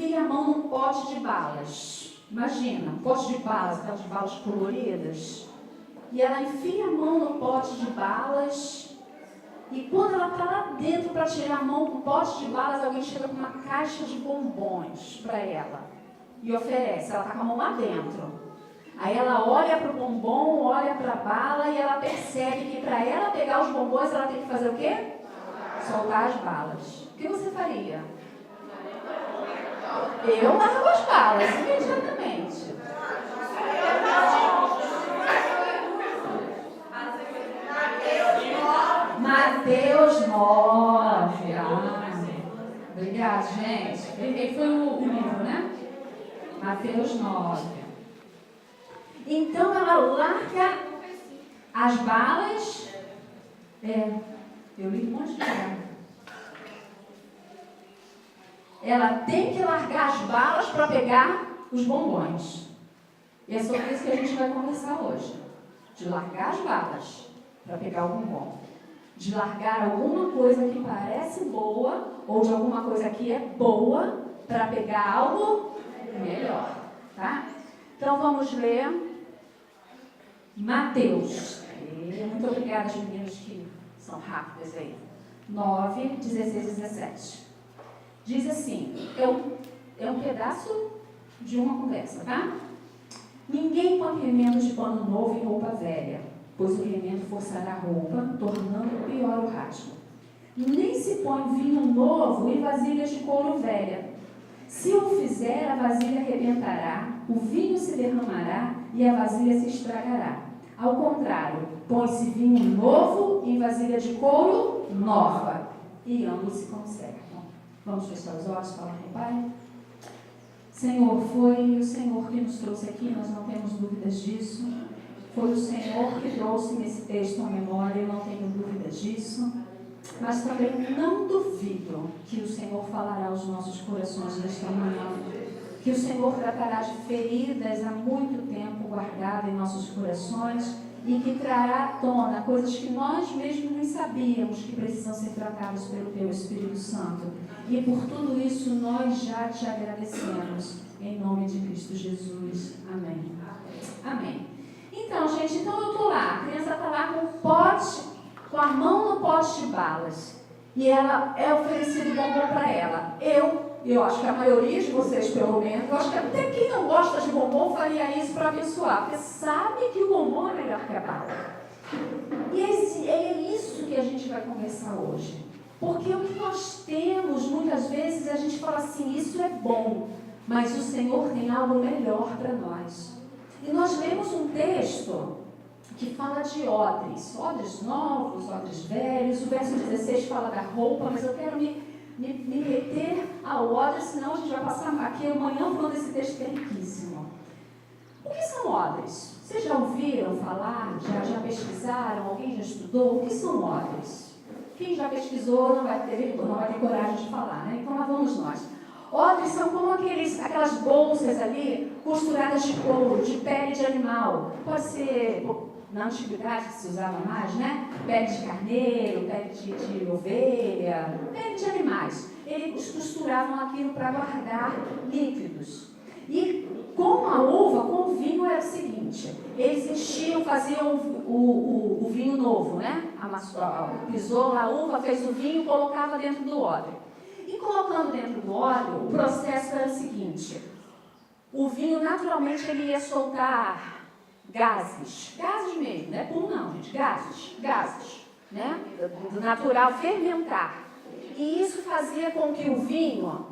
enfia a mão num pote de balas. Imagina, um pote de balas, aquelas balas coloridas. E ela enfia a mão no pote de balas. E quando ela está lá dentro para tirar a mão com o pote de balas, alguém chega com uma caixa de bombons para ela. E oferece, ela está com a mão lá dentro. Aí ela olha para o bombom, olha para a bala e ela percebe que para ela pegar os bombons, ela tem que fazer o quê? Soltar as balas. O que você faria? Eu largo as balas imediatamente. Mateus 9. Obrigada, gente. Ele foi o livro, né? Mateus 9. Então ela larga as balas. Eu li um monte de coisa. Ela tem que largar as balas para pegar os bombons. E é sobre isso que a gente vai conversar hoje. De largar as balas para pegar o bombom. De largar alguma coisa que parece boa ou de alguma coisa que é boa para pegar algo melhor. Tá? Então vamos ler Mateus. Muito obrigada aos meninos que são rápidos aí. 9, 16 e 17. Diz assim, é um pedaço de uma conversa, tá? Ninguém põe remendo de pano novo em roupa velha, pois o remendo forçará a roupa, tornando pior o rasgo. Nem se põe vinho novo em vasilhas de couro velha. Se o fizer, a vasilha arrebentará, o vinho se derramará e a vasilha se estragará. Ao contrário, põe-se vinho novo em vasilha de couro nova, e ambos se conservam. Vamos fechar os olhos e falar com o Pai? Senhor, foi o Senhor que nos trouxe aqui, nós não temos dúvidas disso. Foi o Senhor que trouxe esse texto à memória, eu não tenho dúvidas disso. Mas também não duvido que o Senhor falará aos nossos corações nesta manhã. Que o Senhor tratará de feridas há muito tempo guardadas em nossos corações e que trará à tona coisas que nós mesmos nem sabíamos que precisam ser tratadas pelo Teu Espírito Santo. E por tudo isso nós já te agradecemos. Em nome de Cristo Jesus. Amém. Amém. Então, gente, eu estou lá. A criança está lá com o pote, com a mão no pote de balas. E ela é oferecido bombom para ela. Eu acho que a maioria de vocês, pelo menos, eu acho que até quem não gosta de bombom faria isso para abençoar, porque sabe que o bombom é melhor que a bala. E é isso que a gente vai conversar hoje. Porque o que nós temos, muitas vezes, a gente fala assim, isso é bom, mas o Senhor tem algo melhor para nós. E nós lemos um texto que fala de odres novos, odres velhos. O verso 16 fala da roupa, mas eu quero me meter ao odre, senão a gente vai passar aqui amanhã falando desse texto que é riquíssimo. O que são odres? Vocês já ouviram falar? Já pesquisaram? Alguém já estudou? O que são odres? Quem já pesquisou não vai ter coragem de falar, né? Então lá vamos nós. Odres são como aquelas bolsas ali costuradas de couro, de pele de animal. Pode ser, na antiguidade que se usava mais, né? Pele de carneiro, pele de ovelha, pele de animais. Eles costuravam aquilo para guardar líquidos. E com a uva, com o vinho era o seguinte, eles enchiam, faziam o vinho novo, né? Pisou lá a uva, fez o vinho e colocava dentro do odre. E colocando dentro do óleo, o processo era o seguinte, o vinho naturalmente ele ia soltar gases mesmo, não é pum não, gente, gases, né? Do natural fermentar. E isso fazia com que o vinho,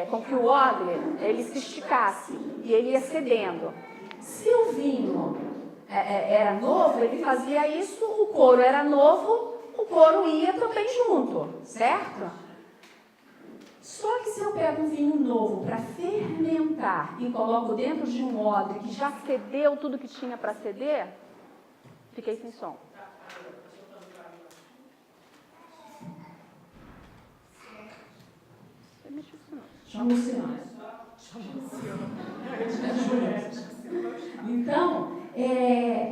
com que o odre, ele se esticasse e ele ia cedendo. Se o vinho era novo, ele fazia isso, o couro era novo, o couro ia também junto, certo? Só que se eu pego um vinho novo para fermentar e coloco dentro de um odre que já cedeu tudo que tinha para ceder, fiquei sem som. Chama o Luciano. Então,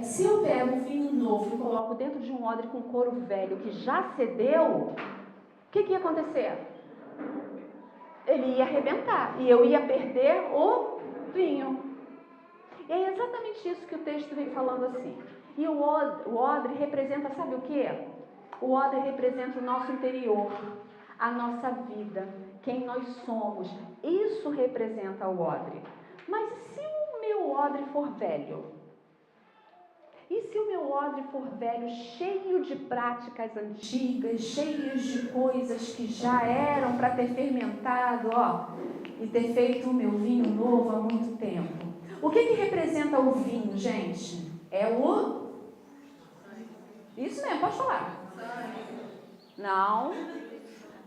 se eu pego um vinho novo e coloco dentro de um odre com couro velho que já cedeu, o que ia acontecer? ele ia arrebentar e eu ia perder o vinho. E é exatamente isso que o texto vem falando assim. E o odre representa, sabe o quê? O odre representa o nosso interior, a nossa vida, quem nós somos. Isso representa o odre. Mas se o meu odre for velho? E se o meu odre for velho, cheio de práticas antigas, cheios de coisas que já eram para ter fermentado, e ter feito o meu vinho novo há muito tempo? O que representa o vinho, gente? É o... Isso mesmo, pode falar. Não.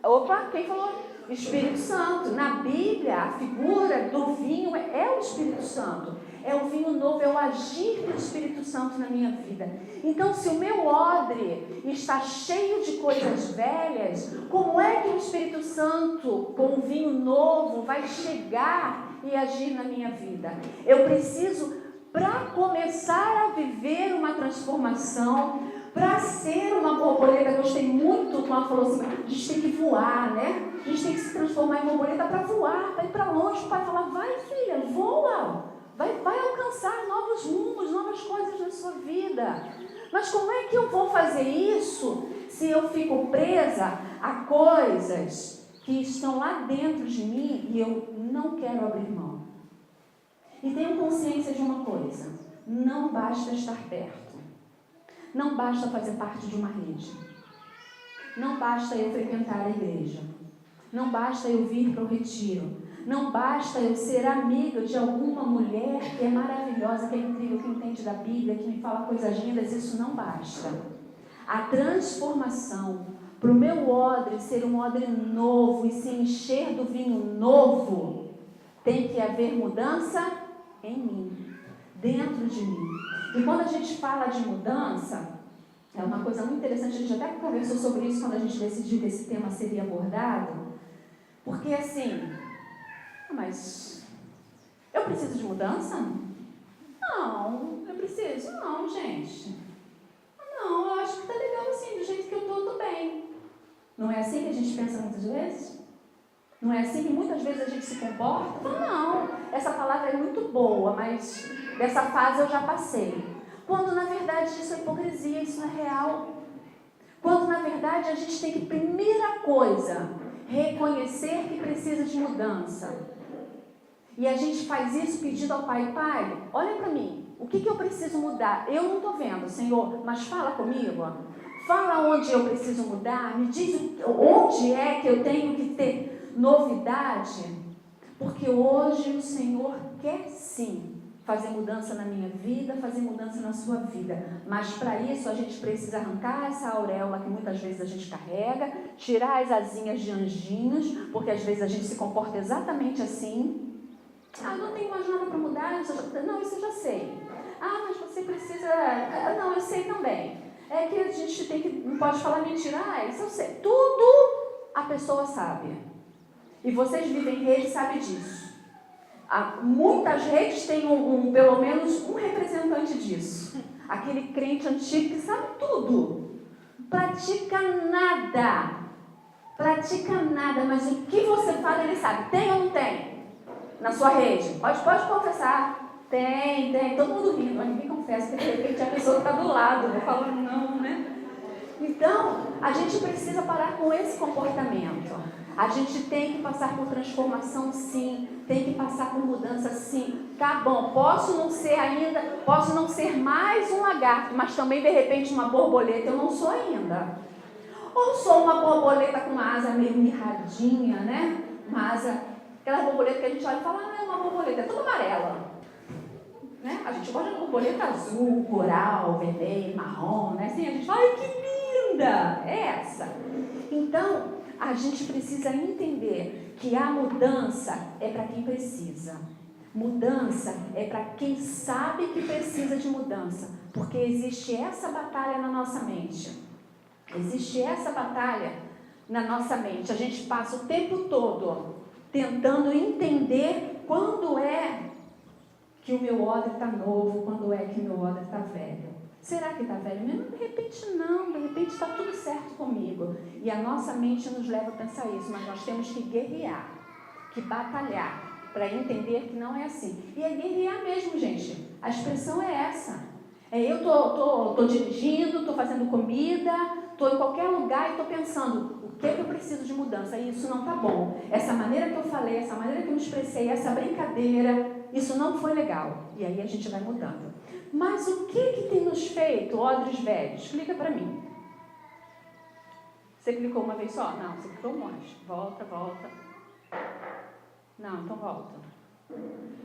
Opa, quem falou? Espírito Santo. Na Bíblia, a figura do vinho é o Espírito Santo. É o vinho novo, é o agir do Espírito Santo na minha vida. Então, se o meu odre está cheio de coisas velhas, como é que o Espírito Santo, com o vinho novo, vai chegar e agir na minha vida? Eu preciso, para começar a viver uma transformação, para ser uma borboleta, eu gostei muito quando falou assim, a gente tem que voar, né? A gente tem que se transformar em borboleta para voar, para ir para longe. O pai fala, vai filha, voa, vai alcançar novos rumos, novas coisas na sua vida. Mas como é que eu vou fazer isso se eu fico presa a coisas que estão lá dentro de mim e eu não quero abrir mão? E tenho consciência de uma coisa, não basta estar perto. Não basta fazer parte de uma rede. Não basta eu frequentar a igreja. Não basta eu vir para o retiro. Não basta eu ser amiga de alguma mulher que é maravilhosa, que é incrível, que entende da Bíblia, que me fala coisas lindas. Isso não basta. A transformação para o meu odre ser um odre novo e se encher do vinho novo, tem que haver mudança em mim, dentro de mim. E quando a gente fala de mudança, é uma coisa muito interessante, a gente até conversou sobre isso quando a gente decidiu que esse tema seria abordado, porque assim, mas eu preciso de mudança? Não, eu preciso? Não, gente. Não, eu acho que tá legal assim, do jeito que eu tô bem. Não é assim que a gente pensa muitas vezes? Não é assim que muitas vezes a gente se comporta? Não, essa palavra é muito boa, mas dessa fase eu já passei. Quando na verdade isso é hipocrisia, isso não é real. Quando na verdade a gente tem que, primeira coisa, reconhecer que precisa de mudança. E a gente faz isso pedindo ao Pai, Pai, olha para mim, o que eu preciso mudar? Eu não estou vendo, Senhor, mas fala comigo. Fala onde eu preciso mudar, me diz onde é que eu tenho que ter novidade, porque hoje o Senhor quer sim fazer mudança na minha vida, fazer mudança na sua vida, mas para isso a gente precisa arrancar essa auréola que muitas vezes a gente carrega, tirar as asinhas de anjinhos, porque às vezes a gente se comporta exatamente assim. Eu não tenho mais nada para mudar, não, isso eu já sei. Mas você precisa, não, eu sei também. É que a gente tem que, não pode falar mentira, isso eu sei. Tudo a pessoa sabe. E vocês vivem em rede e sabem disso. Muitas redes têm pelo menos um representante disso. Aquele crente antigo que sabe tudo. Pratica nada, mas o que você fala ele sabe. Tem ou não tem? Na sua rede? Pode confessar. Tem, todo mundo rindo, mas ninguém confessa, porque de repente a pessoa está do lado, né? Falando não, né? Então, a gente precisa parar com esse comportamento. A gente tem que passar por transformação, sim. Tem que passar por mudança, sim. Tá bom, posso não ser mais um lagarto, mas também, de repente, uma borboleta. Eu não sou ainda. Ou sou uma borboleta com uma asa meio mirradinha, né? Uma asa, aquela borboleta que a gente olha e fala, é uma borboleta, é toda amarela. Né? A gente gosta de borboleta azul, coral, vermelho, marrom, né? Assim, a gente fala, ai, que linda! É essa. Então, a gente precisa entender que a mudança é para quem precisa. Mudança é para quem sabe que precisa de mudança. Porque existe essa batalha na nossa mente. Existe essa batalha na nossa mente. A gente passa o tempo todo tentando entender quando é que o meu odre está novo, quando é que o meu odre está velho. Será que está velho mesmo? De repente não, de repente está tudo certo comigo. E a nossa mente nos leva a pensar isso, mas nós temos que guerrear. que batalhar para entender que não é assim. E é guerrear mesmo, gente. A expressão é essa. Eu tô dirigindo, tô fazendo comida, tô em qualquer lugar e tô pensando, o que é que eu preciso de mudança? Isso não tá bom. Essa maneira que eu falei, essa maneira que eu me expressei, essa brincadeira, isso não foi legal. E aí a gente vai mudando. Mas o que tem nos feito, odres velhos? Clica para mim. Você clicou uma vez só? Não, você clicou um monte. Volta. Não, então volta.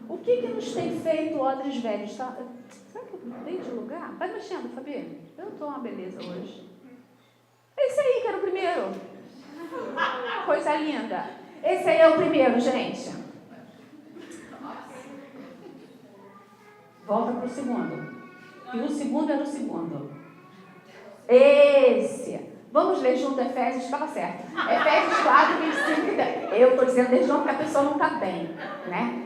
O que nos tem feito odres velhos? Será que eu mudei de lugar? Vai mexendo, Fabi. Eu estou uma beleza hoje. Esse aí que era o primeiro. Coisa linda. Esse aí é o primeiro, gente. Volta para o segundo. E o segundo era o segundo. Esse. Vamos ler junto Efésios, estava certo. Efésios 4, 25 e 10. Eu estou dizendo desde ontem que a pessoa não está bem, né?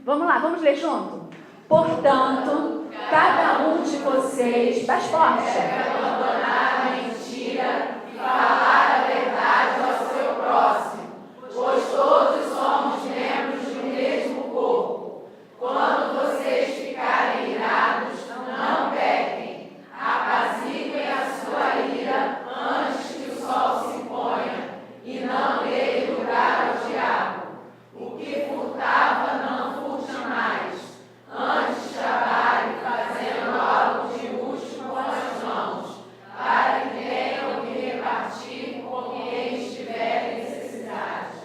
Vamos lá, vamos ler junto? Portanto, cada um de vocês, das fortes, abandonar a mentira e falar a verdade ao seu próximo, pois todos somos membros de um mesmo corpo. Quando vocês ficarem irados, não pequem, apaziguem a sua ira antes que o sol se ponha, e não deem lugar ao diabo. O que furtava, não furte mais. Antes trabalhe fazendo algo de útil com as mãos, para que tenham o que repartir com quem estiver em necessidade.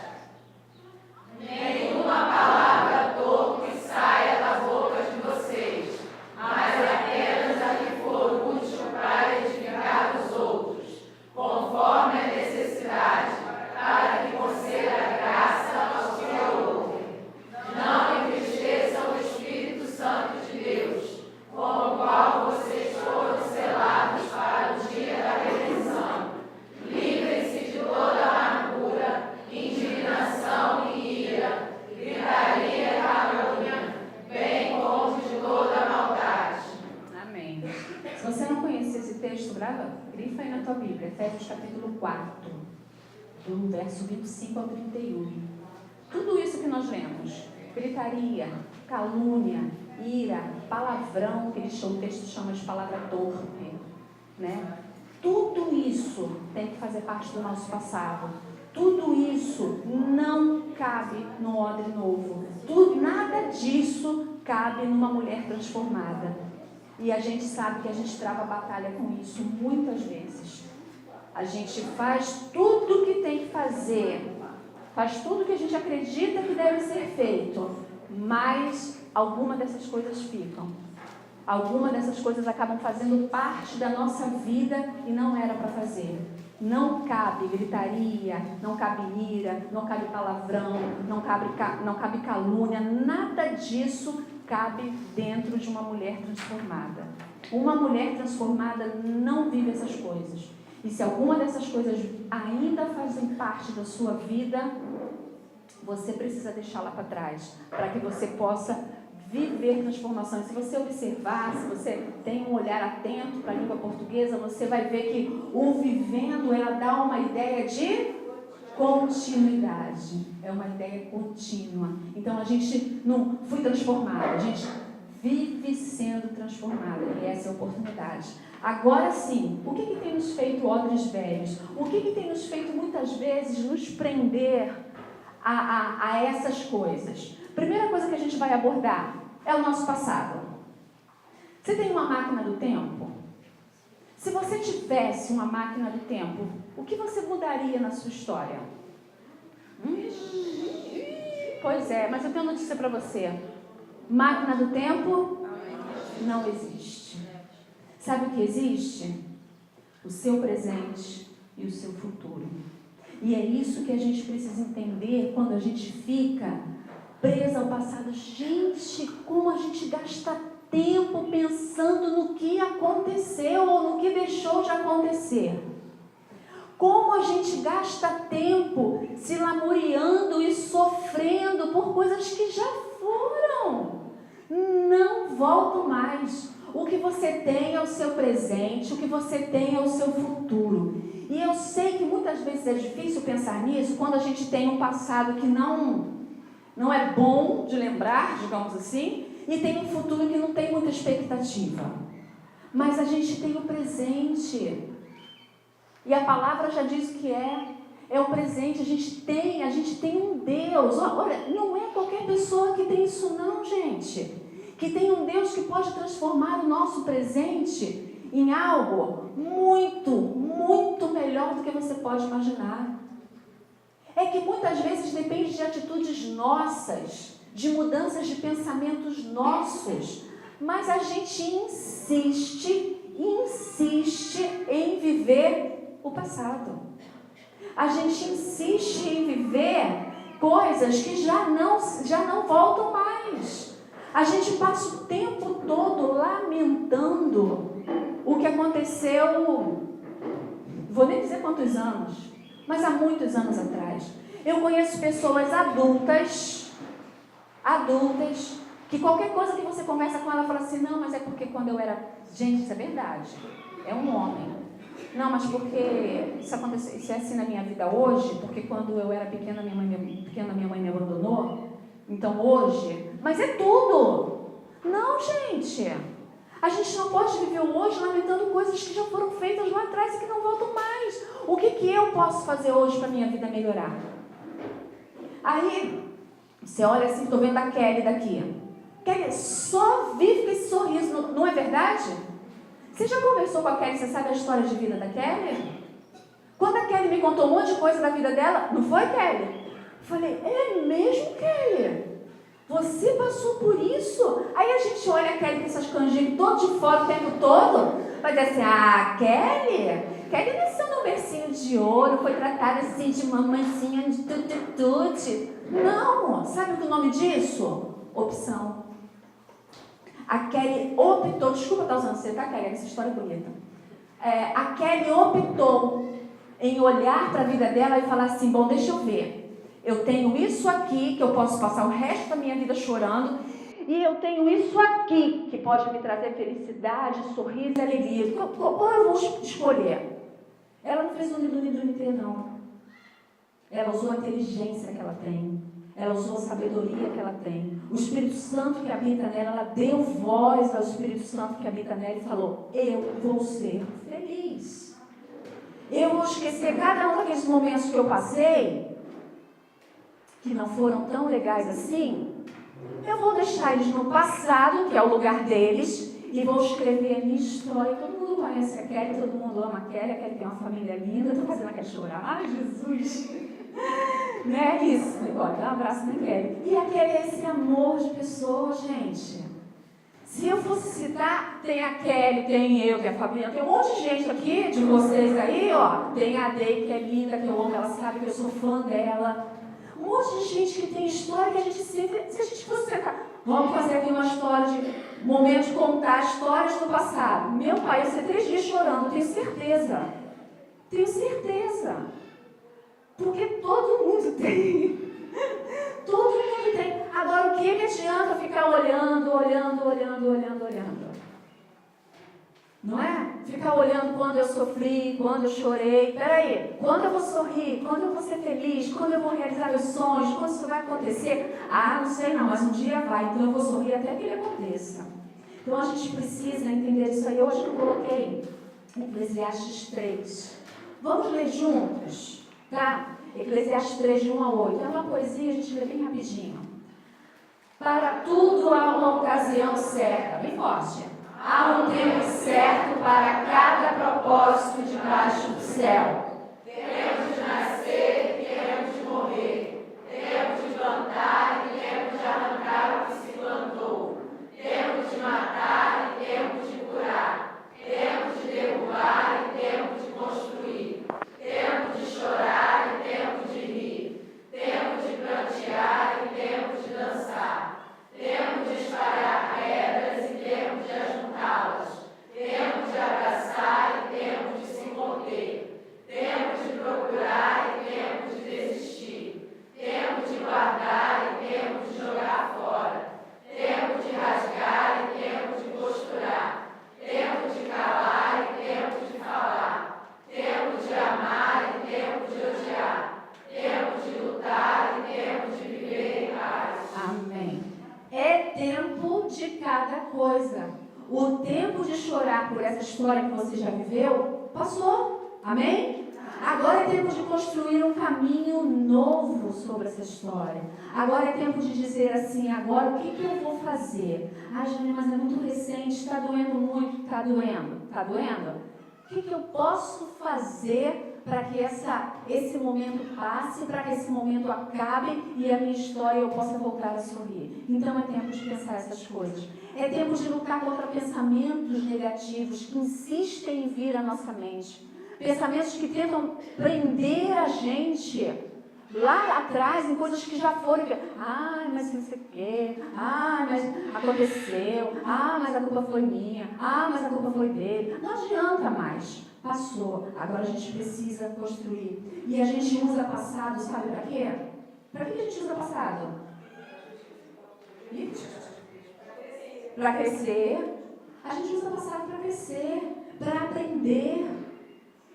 Nenhuma palavra torpe saia da boca de vocês, mas apenas a que for útil para edificar os outros, conforme a necessidade, para que conceda graça aos que a ouvem. Não entristeçam o Espírito Santo de Deus, com o qual vocês foram selados para o dia da redenção. Livrem-se de toda amargura, indignação e ira, gritaria e calúnia, bem como de toda maldade. Amém. Se você não conhece esse texto, grifa aí na tua Bíblia, Efésios capítulo 4, do verso 25 ao 31. Tudo isso que nós lemos, gritaria, calúnia, ira, palavrão, que o texto chama de palavra torpe, né? Tudo isso tem que fazer parte do nosso passado. Tudo isso não cabe no odre novo. Nada disso cabe numa mulher transformada. E a gente sabe que a gente trava batalha com isso muitas vezes. A gente faz tudo o que tem que fazer, faz tudo que a gente acredita que deve ser feito, mas alguma dessas coisas ficam. Alguma dessas coisas acabam fazendo parte da nossa vida e não era para fazer. Não cabe gritaria, não cabe ira, não cabe palavrão, não cabe calúnia, nada disso cabe dentro de uma mulher transformada. Uma mulher transformada não vive essas coisas. E se alguma dessas coisas ainda fazem parte da sua vida, você precisa deixá-la para trás, para que você possa viver transformação. E se você observar, se você tem um olhar atento para a língua portuguesa, você vai ver que o vivendo, ela dá uma ideia de continuidade. É uma ideia contínua. Então a gente não foi transformada, a gente vive sendo transformada. E essa é a oportunidade. Agora sim, o que tem nos feito odres velhos? O que tem nos feito muitas vezes nos prender a essas coisas? Primeira coisa que a gente vai abordar é o nosso passado. Você tem uma máquina do tempo? Se você tivesse uma máquina do tempo, o que você mudaria na sua história? Pois é, mas eu tenho uma notícia para você. Máquina do tempo não existe. Sabe o que existe? O seu presente e o seu futuro. E é isso que a gente precisa entender quando a gente fica presa ao passado. Gente, como a gente gasta tempo pensando no que aconteceu ou no que deixou de acontecer. Como a gente gasta tempo se lamuriando e sofrendo por coisas que já foram. Não voltam mais. O que você tem é o seu presente, o que você tem é o seu futuro. E eu sei que muitas vezes é difícil pensar nisso quando a gente tem um passado que não não é bom de lembrar, digamos assim, e tem um futuro que não tem muita expectativa. Mas a gente tem o presente. E a palavra já diz o que é o presente. A gente tem um Deus. Olha, não é qualquer pessoa que tem isso não, gente. Que tem um Deus que pode transformar o nosso presente em algo muito, muito melhor do que você pode imaginar. É que muitas vezes depende de atitudes nossas, de mudanças de pensamentos nossos, mas a gente insiste em viver o passado. A gente insiste em viver coisas que já não voltam mais. A gente passa o tempo todo lamentando o que aconteceu, vou nem dizer quantos anos, mas há muitos anos atrás. Eu conheço pessoas adultas, que qualquer coisa que você conversa com ela, fala assim, não, mas é porque quando eu era... Gente, isso é verdade, é um homem. Não, mas porque isso aconteceu, isso é assim na minha vida hoje, porque quando eu era pequena, minha mãe me abandonou, então hoje... Mas é tudo! Não, gente! A gente não pode viver o hoje lamentando coisas que já foram feitas lá atrás e que não voltam mais. O que eu posso fazer hoje para a minha vida melhorar? Aí, você olha assim, estou vendo a Kelly daqui. Kelly só vive com esse sorriso, não é verdade? Você já conversou com a Kelly, você sabe a história de vida da Kelly? Quando a Kelly me contou um monte de coisa da vida dela, não foi, Kelly? Eu falei, é mesmo, Kelly? Você passou por isso? Aí a gente olha a Kelly com essas canjinhas todo de fora o tempo todo, vai dizer assim, Kelly nasceu num bercinho de ouro, foi tratada assim de mamãezinha de tuti-tuti. Não, sabe o nome disso? Opção. A Kelly optou, desculpa estar usando você, tá, Kelly? Essa história é bonita. A Kelly optou em olhar para a vida dela e falar assim, bom, deixa eu ver. Eu tenho isso aqui, que eu posso passar o resto da minha vida chorando, e eu tenho isso aqui, que pode me trazer felicidade, sorriso e alegria. Qual eu vou escolher? Ela não fez um livro não. Ela usou a inteligência que ela tem. Ela usou a sabedoria que ela tem. O Espírito Santo que habita nela, ela deu voz ao Espírito Santo que habita nela e falou, eu vou ser feliz. Eu vou esquecer cada um daqueles momentos que eu passei, que não foram tão legais assim, eu vou deixar eles no passado, que é o lugar deles, e vou escrever a minha história. Todo mundo conhece a Kelly, todo mundo ama a Kelly tem uma família linda, estou fazendo a Kelly chorar. Ai, Jesus! Né? Isso, olha, dá um abraço na Kelly. E a Kelly é esse amor de pessoa, gente. Se eu fosse citar, tem a Kelly, tem eu, que é a Fabiana, tem um monte de gente aqui, de vocês aí, ó. Tem a Dei, que é linda, que eu amo, ela sabe que eu sou fã dela. Um monte de gente que tem história que a gente sempre... Se a gente fosse sentar... Vamos fazer aqui uma história de... Momento de contar histórias do passado. Meu pai ia ser 3 dias chorando, tenho certeza. Tenho certeza. Porque todo mundo tem. Todo mundo tem. Agora, o que me adianta ficar olhando? Não é? Ficar olhando quando eu sofri, quando eu chorei. Peraí, quando eu vou sorrir? Quando eu vou ser feliz? Quando eu vou realizar meus sonhos? Quando isso vai acontecer? Não sei não, mas um dia vai. Então eu vou sorrir até que ele aconteça. Então a gente precisa entender isso aí. Hoje eu coloquei Eclesiastes 3. Vamos ler juntos, tá? Eclesiastes 3, de 1 a 8. É uma poesia, a gente lê bem rapidinho. Para tudo há uma ocasião certa. Bem forte. Há um tempo certo para cada propósito debaixo do céu. Tempo de nascer e tempo de morrer. Tempo de plantar e tempo de arrancar o que se plantou. Tempo de matar e tempo de curar. Tempo de derrubar e tempo de construir. Tempo de chorar e tempo de rir. Tempo de prantear e tempo de dançar. Tempo de espalhar pedras e tempo de ajuntá-las. Tempo de abraçar e tempo de se conter. Tempo coisa, o tempo de chorar por essa história que você já viveu, passou. Amém? Agora é tempo de construir um caminho novo sobre essa história. Agora é tempo de dizer assim, agora o que eu vou fazer? Ah, Jane, mas é muito recente, está doendo muito, está doendo. Está doendo? O que eu posso fazer para que esse momento passe, para que esse momento acabe e a minha história eu possa voltar a sorrir? Então é tempo de pensar essas coisas. É tempo de lutar contra pensamentos negativos que insistem em vir à nossa mente. Pensamentos que tentam prender a gente lá atrás em coisas que já foram. Mas não sei o quê. Mas aconteceu. Mas a culpa foi minha. Mas a culpa foi dele. Não adianta mais. Passou. Agora a gente precisa construir. E a gente usa passado, sabe para quê? Para que a gente usa passado? Para crescer. A gente usa passado para crescer, para aprender.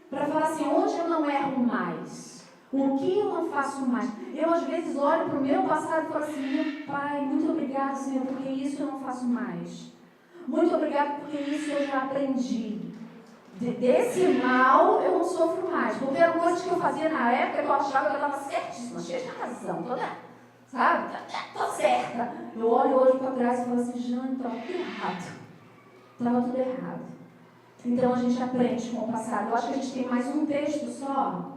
Para falar assim, onde eu não erro mais? O que eu não faço mais? Eu, às vezes, olho para o meu passado e falo assim, meu Pai, muito obrigado, Senhor, porque isso eu não faço mais. Muito obrigado, porque isso eu já aprendi. Desse mal, eu não sofro mais. Porque eram coisas que eu fazia na época que eu achava que eu estava certíssima, cheia de razão, sabe? Estou certa. Eu olho hoje para trás e falo assim, Jane, estava tudo errado. Estava tudo errado. Então a gente aprende com o passado. Eu acho que a gente tem mais um texto só.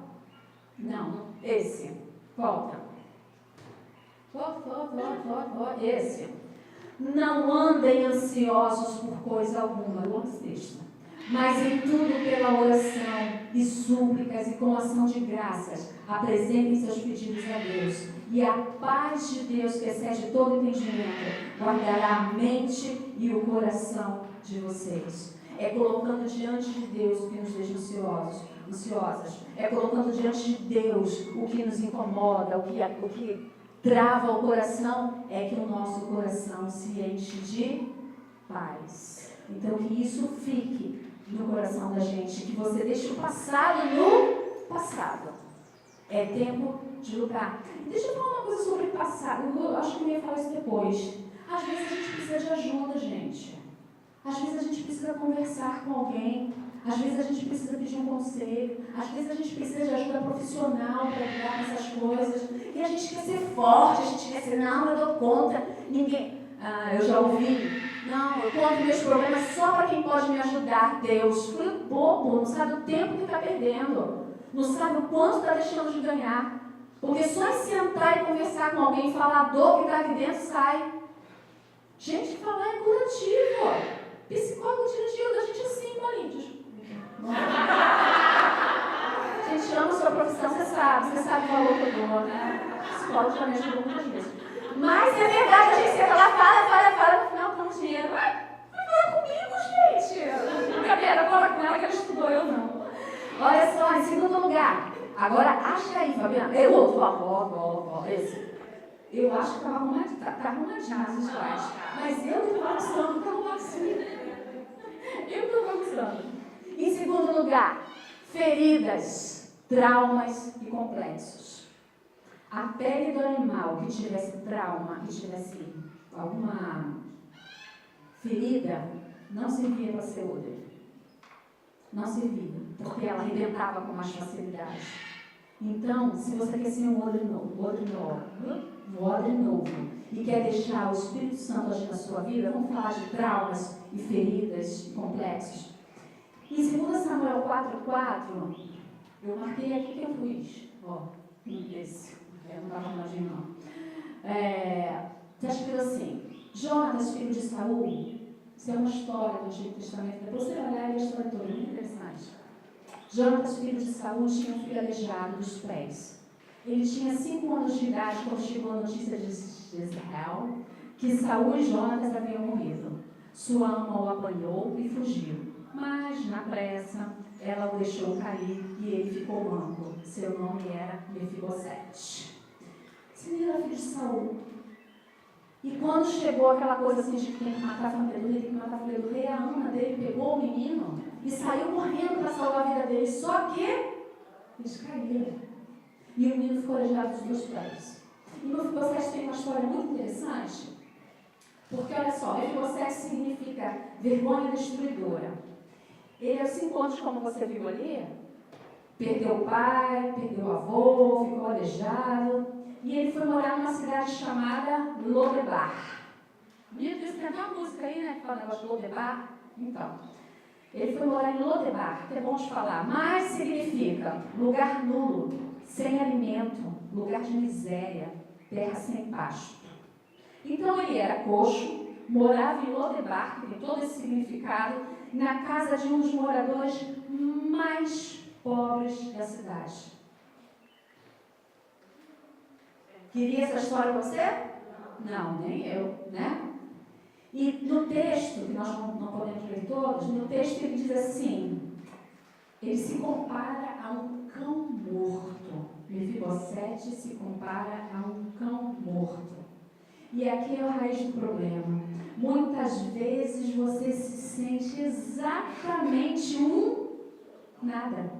Não, esse. Volta. Esse. Não andem ansiosos por coisa alguma. Longo texto. Mas em tudo pela oração e súplicas e com ação de graças, apresentem seus pedidos a Deus. E a paz de Deus, que excede todo entendimento, guardará a mente e o coração de vocês. É colocando diante de Deus o que nos deixa ansiosas. É colocando diante de Deus o que nos incomoda, o que trava o coração, é que o nosso coração se enche de paz. Então que isso fique no coração da gente, que você deixe o passado no passado. É tempo de lutar. Deixa eu falar uma coisa sobre o passado. Eu acho que eu ia falar isso depois. Às vezes a gente precisa de ajuda, gente. Às vezes a gente precisa conversar com alguém, às vezes a gente precisa pedir um conselho, às vezes a gente precisa de ajuda profissional para lidar com essas coisas, e a gente quer ser forte, a gente quer ser, não, eu dou conta, ninguém, eu já ouvi, não, eu conto meus problemas só para quem pode me ajudar, Deus. Foi bobo, não sabe o tempo que está perdendo, não sabe o quanto está deixando de ganhar, porque só em sentar e conversar com alguém, falar a dor que está aqui dentro, sai. Gente, falar é curativo. Psicólogo tira dinheiro da gente assim, Coríntios. A gente ama a sua profissão, você sabe o valor que eu dou, né? Psicólogo já me ajudou muitas vezes. Mas é verdade, a gente senta lá, fala, no final toma dinheiro. Vai falar comigo, gente. Brincadeira, fala com ela que ela estudou, eu não. Olha só, em segundo lugar. Agora, acha aí, Fabiana. É outro, ó, esse. Eu acho que está arrumadinho as histórias. Mas eu estou bagunçando, está arrumadinho. Eu estou bagunçando. Em segundo lugar, feridas, traumas e complexos. A pele do animal que tivesse trauma, que tivesse alguma ferida, não servia para ser odre. Não servia, porque ela arrebentava com mais facilidade. Então, se você quer ser um odre novo, e quer deixar o Espírito Santo agir na sua vida, vamos falar de traumas e feridas e complexos. Em 2 Samuel 4:4, eu marquei aqui que eu fiz. Esse. Eu não estava imaginando, não. Está escrito assim: Jonatas, filho de Saul. Isso é uma história do Antigo Testamento. Depois você vai ler a história toda, muito interessante. Jonatas, filho de Saul, tinha um filho aleijado dos pés. Ele tinha 5 anos de idade quando chegou a notícia de Israel que Saul e Jonatas haviam morrido. Sua ama o apanhou e fugiu. Mas, na pressa, ela o deixou cair e ele ficou manco. Seu nome era Mefibosete. Esse menino era filho de Saul. E quando chegou aquela coisa assim de que tem que matar a família do rei, a ama dele pegou o menino e saiu correndo para salvar a vida dele. Só que eles caíram. E o menino ficou aleijado dos 2 pés. E Mefibosete tem uma história muito interessante, Porque, olha só, Mefibosete significa vergonha destruidora. Ele, aos 5 anos, como você viu ali, perdeu o pai, perdeu o avô, ficou aleijado. E ele foi morar numa cidade chamada Lodebar. Meu Deus, tem até uma música aí, né, que fala o negócio de Lodebar. Então, ele foi morar em Lodebar, que é bom de falar, mas significa lugar nulo, sem alimento, lugar de miséria, terra sem pasto. Então ele era coxo, morava em Lodebar, que tem todo esse significado, na casa de um dos moradores mais pobres da cidade. Queria essa história você? Não, nem eu, né? E no texto, que nós não podemos ler todos, no texto ele diz assim, ele se compara a um cão morto. Mefibosete se compara a um cão morto. E aqui é a raiz do problema. Muitas vezes você se sente exatamente um nada.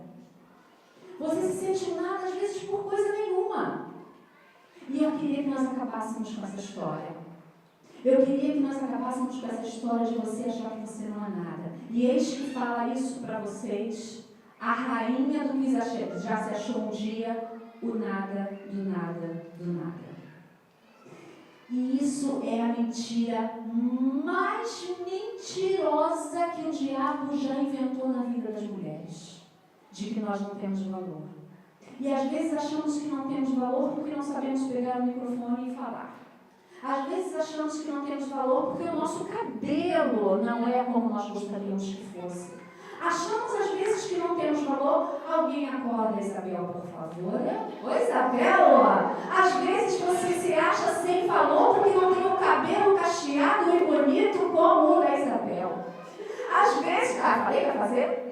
Você se sente um nada, às vezes, por coisa nenhuma. E eu queria que nós acabássemos com essa história. Eu queria que nós acabássemos com essa história de você achar que você não é nada. E eis que fala isso para vocês, a rainha do que já se achou um dia, o nada, do nada, do nada. E isso é a mentira mais mentirosa que o diabo já inventou na vida das mulheres. De que nós não temos valor. E às vezes achamos que não temos valor porque não sabemos pegar o microfone e falar. Às vezes achamos que não temos valor porque o nosso cabelo não é como nós gostaríamos que fosse. Achamos às vezes que não temos valor. Alguém acorda, Isabel, por favor. Oi, Isabel. Às vezes você se acha sem valor porque não tem o cabelo cacheado e bonito como o da Isabel. Às vezes... falei para fazer?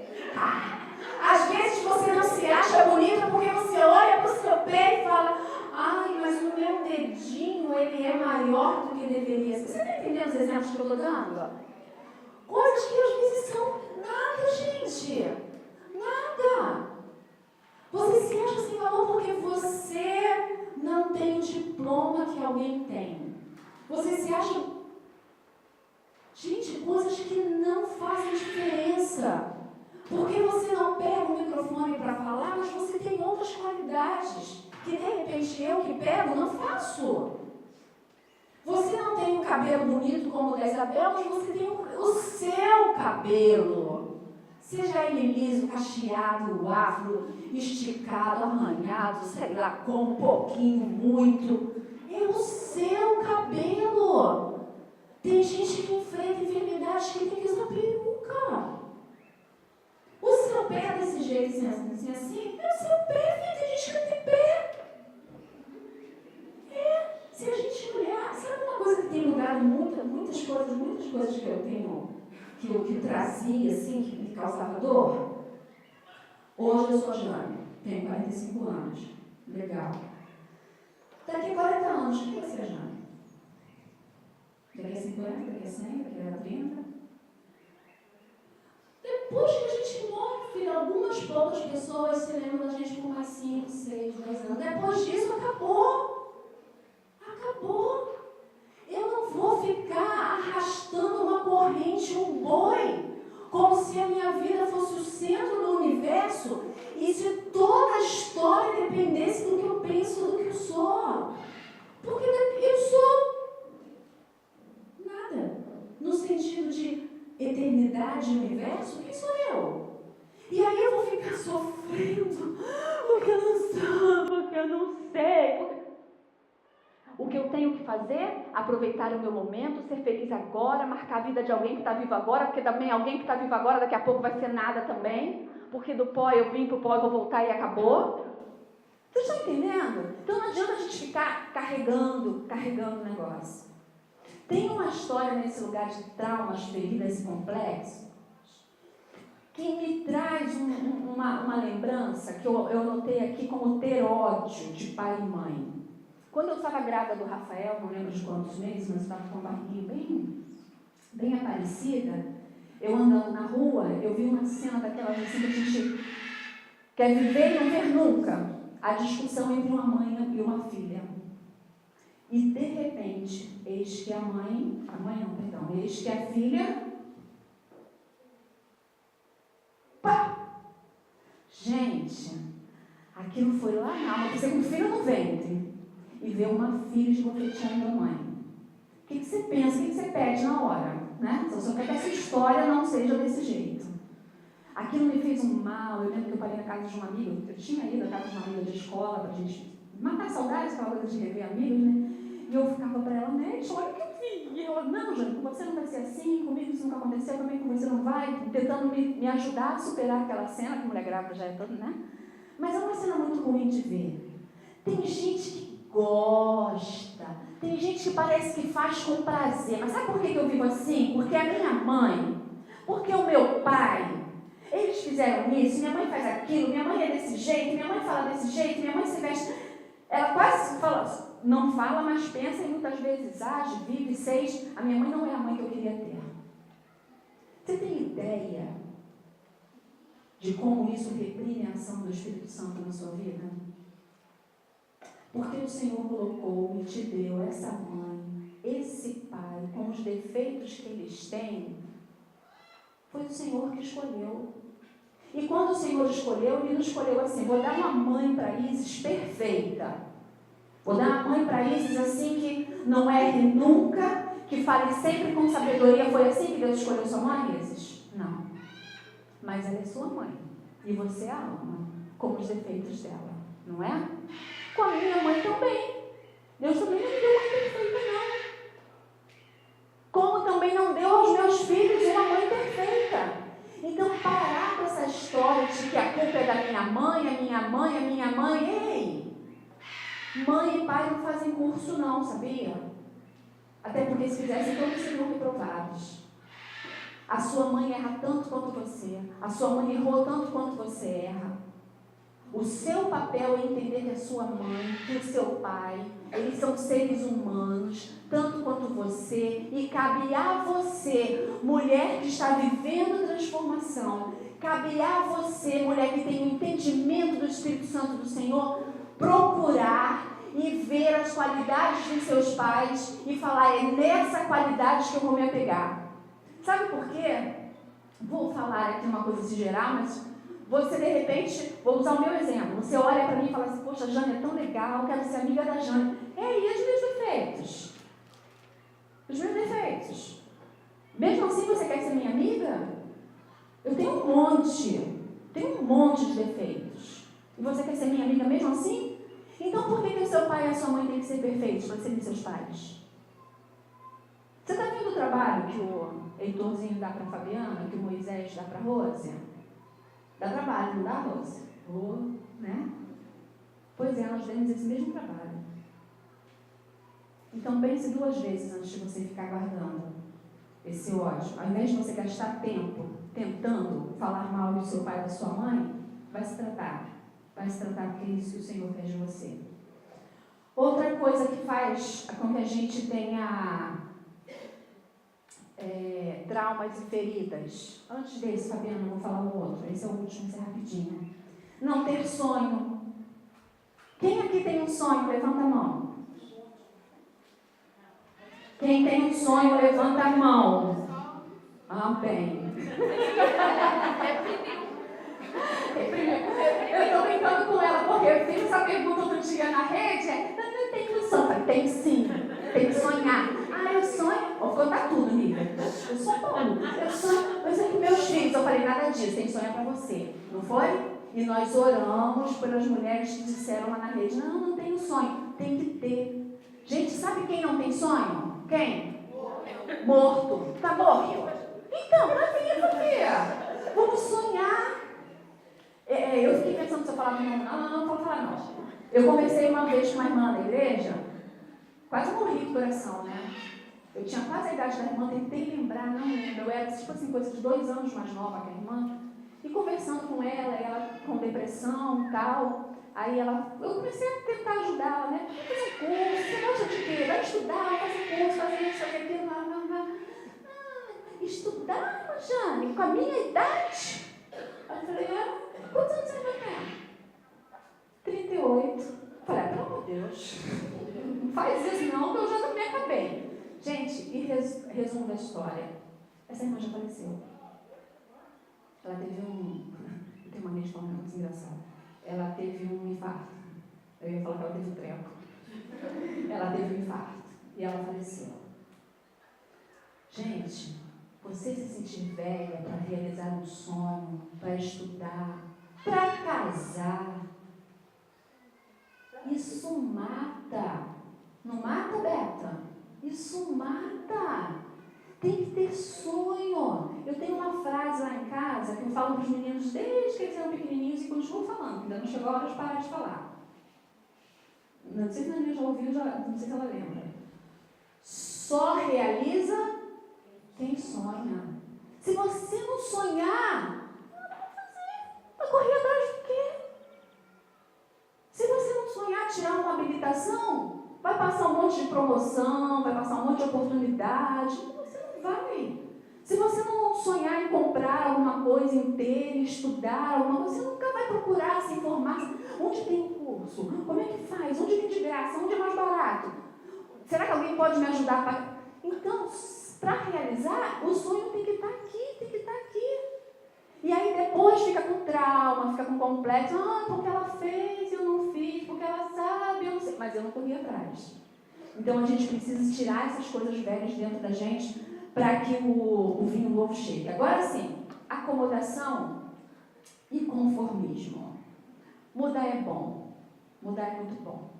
Às vezes você não se acha bonita porque você olha para o seu pé e fala: ai, mas o meu dedinho, ele é maior do que deveria ser. Você está entendendo os exemplos que eu estou dando? Coisas que às vezes são nada, gente. Nada. Você se acha sem valor porque você não tem o diploma que alguém tem. Você se acha... Gente, coisas que não fazem diferença. Porque você não pega o microfone para falar, mas você tem outras qualidades. Que de repente eu que pego, não faço. Você não tem um cabelo bonito como o da Isabel, mas você tem o seu cabelo. Seja ele liso, cacheado, afro, esticado, arranhado, sei lá, com um pouquinho, muito. É o seu cabelo. Tem gente que enfrenta enfermidades que tem que usar peruca. O seu pé é desse jeito, assim, é o seu pé, filho, tem gente que não tem pé. Se a gente olhar, sabe uma coisa que tem mudado muitas coisas que eu tenho, que eu trazia, assim, que me causava dor? Hoje eu sou Jane, tenho 45 anos. Legal. Daqui a 40 anos, quem vai ser a Jane? Daqui a 50, daqui a 100, daqui a 30? Depois que a gente morre, filho, algumas poucas pessoas se lembram da gente por mais 5, 6, 10 anos. Depois disso, acabou. Acabou. Eu não vou ficar arrastando uma corrente, um boi, como se a minha vida fosse o centro do universo e se toda a história dependesse do que eu penso, do que eu sou. Porque eu sou nada. No sentido de eternidade e universo, quem sou eu? E aí eu vou ficar sofrendo porque eu não sou, porque eu não sei. O que eu tenho que fazer? Aproveitar o meu momento, ser feliz agora, marcar a vida de alguém que está vivo agora, porque também alguém que está vivo agora daqui a pouco vai ser nada também, porque do pó eu vim, para o pó eu vou voltar e acabou. Vocês estão entendendo? Então não adianta a gente ficar carregando o negócio. Tem uma história nesse lugar de traumas, feridas e complexos, que me traz uma lembrança que eu anotei aqui como ter ódio de pai e mãe. Quando eu estava grávida do Rafael, não lembro de quantos meses, mas estava com uma barriguinha bem aparecida, eu andando na rua, eu vi uma cena daquela assim que a gente quer viver e não ver nunca. A discussão entre uma mãe e uma filha. E, de repente, novamente, eis que a filha, pá! Gente, aquilo foi lá na alma, você com o filho no ventre, e vê uma filha esbofeteando a mãe. O que você pensa, o que você pede na hora? Né? Se você quer que essa história não seja desse jeito. Aquilo me fez um mal. Eu lembro que eu parei na casa de uma amiga, eu tinha ido na casa de uma amiga de escola para a gente matar saudades, aquela coisa de rever amigos, né? E eu ficava para ela, né, olha o que eu vi. E ela, não, Jane, com você não vai ser assim, comigo isso nunca aconteceu, também com você não vai, tentando me ajudar a superar aquela cena, que a mulher grávida já é toda, né? Mas é uma cena muito ruim de ver. Tem gente que gosta, tem gente que parece que faz com prazer. Mas sabe por que eu vivo assim? Porque a minha mãe, porque o meu pai, eles fizeram isso, minha mãe faz aquilo, minha mãe é desse jeito, minha mãe fala desse jeito, minha mãe se veste. Ela quase fala, não fala, mas pensa e muitas vezes age, vive, seja. A minha mãe não é a mãe que eu queria ter. Você tem ideia de como isso reprime a ação do Espírito Santo na sua vida? Porque o Senhor colocou e te deu essa mãe, esse pai, com os defeitos que eles têm, foi o Senhor que escolheu. E quando o Senhor escolheu, Ele não escolheu assim, vou dar uma mãe para Isis perfeita. Vou dar uma mãe para Isis assim que não erre nunca, que fale sempre com sabedoria. Foi assim que Deus escolheu sua mãe, Isis? Não. Mas ela é sua mãe. E você a ama, com os defeitos dela. Não é? Com a minha mãe também. Deus também não me deu mãe perfeita, não. Como também não deu aos meus filhos uma mãe perfeita. Então, parar com essa história de que a culpa é da minha mãe, a minha mãe, a minha mãe. Ei! Mãe e pai não fazem curso não, sabia? Até porque se fizessem, todos seriam reprovados. A sua mãe erra tanto quanto você. A sua mãe errou tanto quanto você erra. O seu papel é entender que a sua mãe, que o seu pai, eles são seres humanos, tanto quanto você, e cabe a você, mulher que está vivendo transformação, cabe a você, mulher que tem o entendimento do Espírito Santo do Senhor, procurar e ver as qualidades dos seus pais e falar, é nessa qualidade que eu vou me apegar. Sabe por quê? Vou falar aqui uma coisa assim geral, mas você de repente, vou usar o meu exemplo, você olha para mim e fala assim, poxa, a Jane é tão legal, quero ser amiga da Jane. E os meus defeitos? Os meus defeitos. Mesmo assim você quer ser minha amiga? Eu tenho um monte de defeitos. E você quer ser minha amiga mesmo assim? Então por que o seu pai e a sua mãe têm que ser perfeitos para serem seus pais? Você está vendo o trabalho que o Heitorzinho dá para a Fabiana, que o Moisés dá para a Rose? Dá trabalho, não dá, Rose? Né? Pois é, nós temos esse mesmo trabalho. Então pense 2 vezes antes de você ficar guardando esse ódio. Ao invés de você gastar tempo tentando falar mal do seu pai e da sua mãe, vai se tratar porque é isso que o Senhor fez de você. Outra coisa que faz com que a gente tenha traumas e feridas. Antes desse, Fabiana, eu vou falar o outro. Esse é o último, esse é rapidinho. Não ter sonho. Quem aqui tem um sonho? Levanta a mão. Quem tem um sonho, levanta a mão. Bem. Eu estou brincando com ela, porque eu fiz essa pergunta outro dia na rede. Não tem um sonho. Tem sim. Tem que sonhar. Eu sonho. Vou contar tudo, amiga. Eu sou Paulo. Eu sonho. Mas é que meus filhos, eu falei nada disso. Tem que sonhar para você. Não foi? E nós oramos pelas mulheres que disseram lá na rede: não tenho sonho. Tem que ter. Gente, sabe quem não tem sonho? Quem? Morto. Tá morto? Então, pra viva, filha. Vamos sonhar. Eu fiquei pensando se eu falava não vou falar não. Eu conversei uma vez com uma irmã da igreja, quase morri do coração, né? Eu tinha quase a idade da irmã, tentei lembrar, não lembro. Eu era, tipo assim, coisa de 2 anos mais nova que a irmã. E conversando com ela com depressão e tal. Aí eu comecei a tentar ajudá-la, né? Fazer um curso, você gosta de quê? Vai estudar, fazer curso, fazer isso, fazer aquilo, estudar, Jane, com a minha idade? Aí eu falei, quantos anos você vai ter? 38. Eu falei, pelo amor de Deus, não faz isso não, que eu já me acabei. e resumo da história. Essa irmã já faleceu. Ela teve eu tenho uma amiga falando muito engraçado. Ela teve um infarto. Eu ia falar que ela teve um treco. Ela teve um infarto e ela faleceu. Gente, você se sentir velha para realizar um sonho, para estudar, para casar, isso mata. Não mata, Beta? Isso mata. Tem que ter sonho. Eu tenho uma frase lá em casa que eu falo para os meninos desde que eles eram pequenininhos e continuo falando, ainda não chegou a hora de parar de falar. Não sei se a Ana já ouviu, não sei se ela lembra. Só realiza quem sonha. Se você não sonhar, não vai fazer. Vai correr atrás do quê? Se você não sonhar tirar uma habilitação, vai passar um monte de promoção, vai passar um monte de oportunidade. Você não vai. Se você não sonhar em comprar alguma coisa inteira, estudar alguma coisa, você nunca vai procurar se informar. Onde tem curso? Como é que faz? Onde tem de graça? Onde é mais barato? Será que alguém pode me ajudar? Então, para realizar, o sonho tem que estar aqui, tem que estar aqui. E aí depois fica com trauma, fica com complexo. Porque ela fez, eu não fiz, porque ela sabe, eu não sei. Mas eu não corri atrás. Então a gente precisa tirar essas coisas velhas dentro da gente para que o vinho novo chegue. Agora sim, acomodação e conformismo. Mudar é bom. Mudar é muito bom.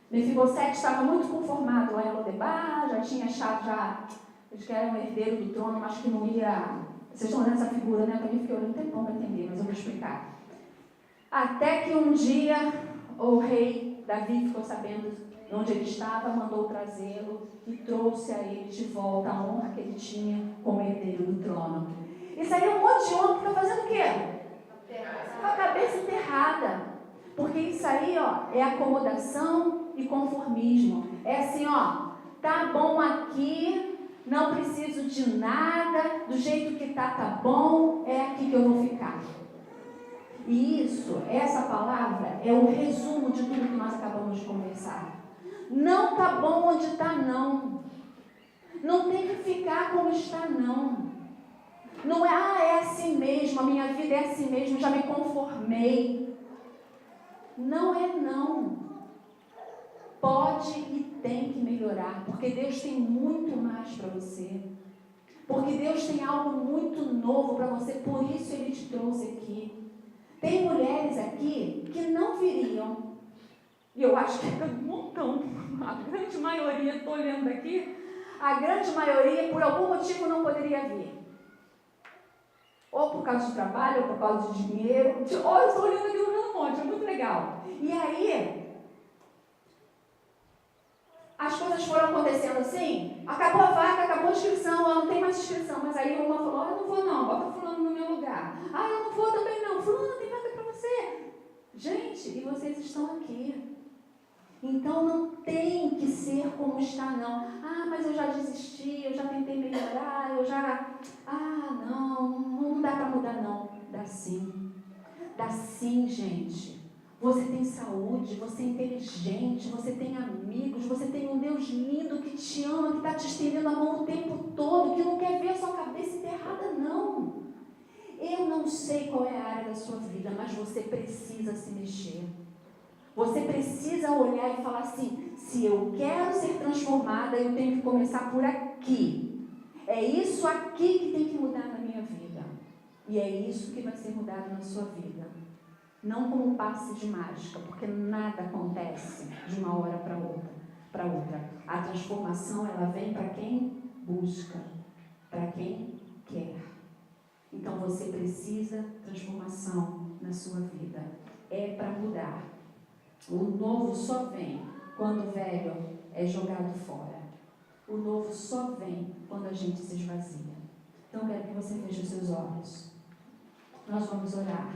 Mefibosete estava muito conformado lá em Lodebar, já tinha achado, eles querem um herdeiro do trono, mas que não ia... Vocês estão olhando essa figura, né? Eu também fiquei olhando um tempão para entender, mas eu vou explicar. Até que um dia o rei Davi ficou sabendo onde ele estava, mandou trazê-lo e trouxe a ele de volta a honra que ele tinha como herdeiro do trono. Isso aí é um monte de homem que está fazendo o quê? Com a cabeça enterrada. Porque isso aí, é acomodação e conformismo. É assim, tá bom aqui, não preciso de nada, do jeito que tá bom, é aqui que eu vou ficar. E essa palavra é o resumo de tudo que nós acabamos de conversar. Não tá bom onde está, não. Não tem que ficar como está, não. Não é assim mesmo, a minha vida é assim mesmo, já me conformei. Não é não. Pode e tem que melhorar, porque Deus tem muito mais para você. Porque Deus tem algo muito novo para você, por isso Ele te trouxe aqui. Tem mulheres aqui que não viriam, e eu acho que é um montão, a grande maioria, estou olhando aqui, a grande maioria por algum motivo não poderia vir. Ou por causa de trabalho, ou por causa de dinheiro. Eu estou olhando aqui no meu monte, é muito legal. E aí, as coisas foram acontecendo assim, acabou a vaga, acabou a inscrição, não tem mais inscrição, mas aí uma falou, eu não vou não, bota fulano no meu lugar. Eu não vou também não, fulano, tem vaga para você. Gente, e vocês estão aqui. Então não tem que ser como está não. Mas eu já desisti, eu já tentei melhorar, não dá para mudar não. Dá sim. Dá sim, gente. Você tem saúde, você é inteligente, você tem amigos, você tem um Deus lindo que te ama, que está te estendendo a mão o tempo todo, que não quer ver a sua cabeça enterrada, não. Eu não sei qual é a área da sua vida, mas você precisa se mexer. Você precisa olhar e falar assim, se eu quero ser transformada, eu tenho que começar por aqui. É isso aqui que tem que mudar na minha vida. E é isso que vai ser mudado na sua vida. Não como um passe de mágica, porque nada acontece de uma hora para outra. A transformação, ela vem para quem busca, para quem quer. Então você precisa de transformação na sua vida. É para mudar. O novo só vem quando o velho é jogado fora. O novo só vem quando a gente se esvazia. Então, eu quero que você feche os seus olhos. Nós vamos orar.